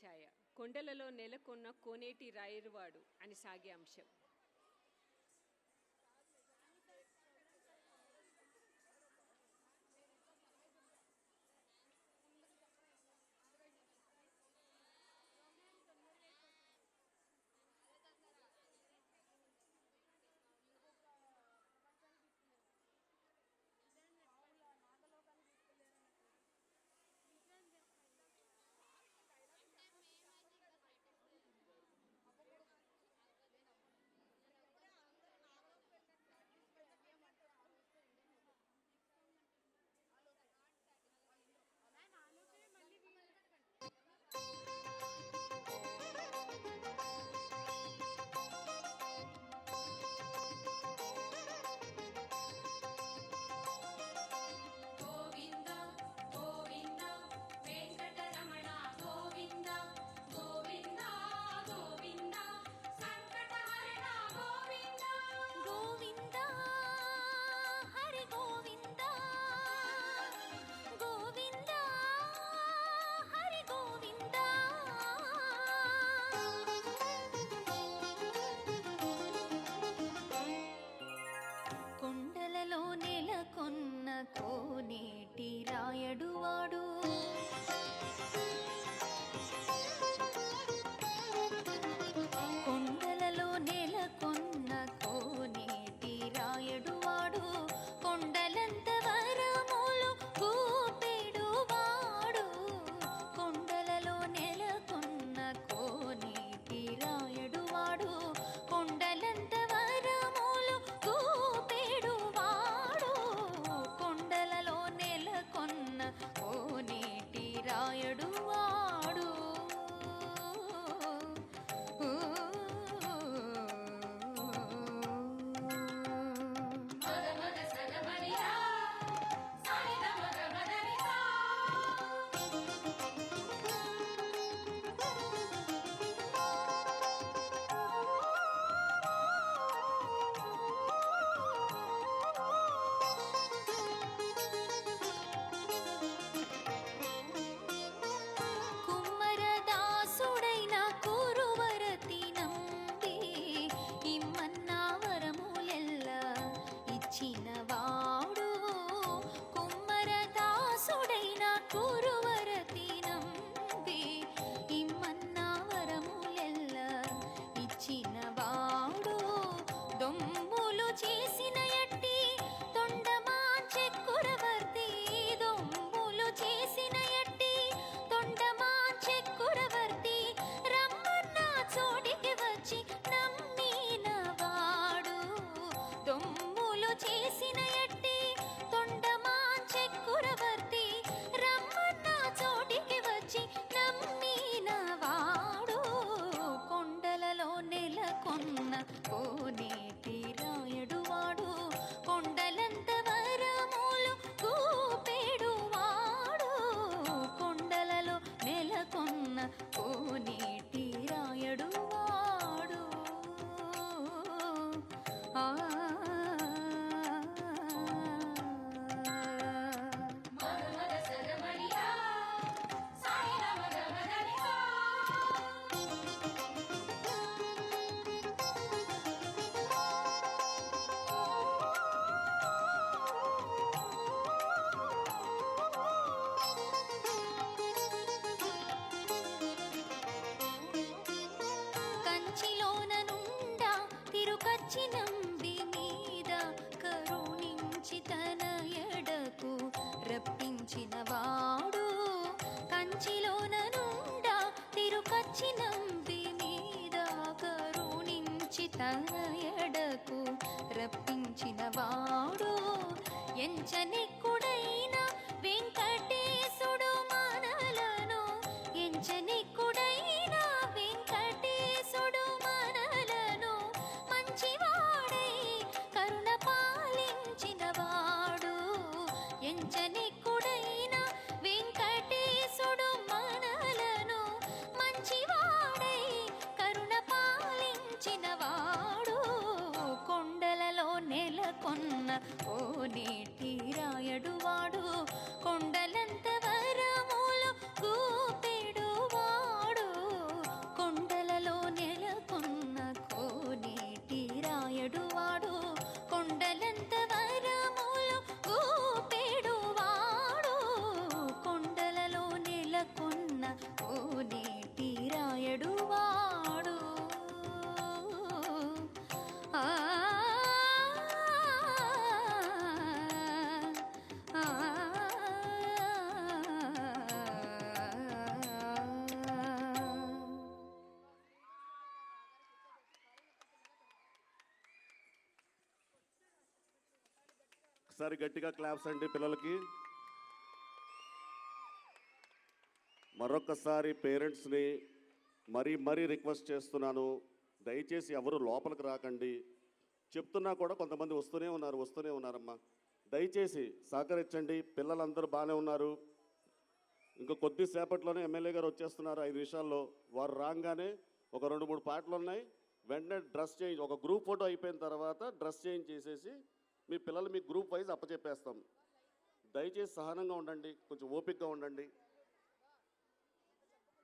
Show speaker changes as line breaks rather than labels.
ఛాయ, కొండలలో నెలకొన్న కోనేటి రాయరువాడు అని సాగే అంశం.
కోనేటి రాయడువాడు కొండలలో నెలకొన్న కోనేటి రాయడువాడు కొండలంత వరములు గూపెడువాడు కొండలలో నెలకొన్న కోనేటి రాయడువాడు కొండలంత వరములు గూపెడువాడు కొండలలో నెలకొన్న కోనేటి రాయడువాడు కోనేటి రాయడువాడు కొండలంత వరములు గూపెడువాడు కొండలలో నెలకొన్న కోనేటి రాయడువాడు నంబి మీద కరుణించి తన ఎడకు రప్పించిన వాడు కంచిలోన నుండా తిరుకచ్చి నంబి మీద కరుణించి తన ఎడకు రప్పించిన వాడు ఎంచనెక్కుడైన వెంకటేశుడు మనలను ఎంచనెక్కుడైన వెంకటేశుడు మనలను మంచివాడై కరుణ పాలించిన వాడు ఎంచనెక్కుడైన వెంకటేశుడు మనలను మంచివాడై కరుణ పాలించిన వాడు కొండలలో నెలకొన్న కోనేటి రాయడువాడు కొండలంత వరములు గూపెడువాడు కోనేటి రాయడు వాడు ఆ ఆ
ఒకసారి గట్టిగా క్లాప్స్ అండి పిల్లలకి. మరొకసారి పేరెంట్స్ని మరీ రిక్వెస్ట్ చేస్తున్నాను, దయచేసి ఎవరు లోపలికి రాకండి. చెప్తున్నా కూడా కొంతమంది వస్తూనే ఉన్నారమ్మా. దయచేసి సహకరించండి. పిల్లలందరూ బాగానే ఉన్నారు. ఇంకా కొద్దిసేపట్లోనే ఎమ్మెల్యే గారు వచ్చేస్తున్నారు. 5 నిమిషాల్లో వారు రాగానే ఒక 2-3 పాటలు ఉన్నాయి. వెంటనే డ్రెస్ చేంజ్, ఒక గ్రూప్ ఫోటో అయిపోయిన తర్వాత డ్రెస్ చేంజ్ చేసేసి మీ పిల్లలు మీ గ్రూప్ వైజ్ అప్పచెప్పేస్తాం. దయచేసి సహనంగా ఉండండి, కొంచెం ఓపికగా ఉండండి.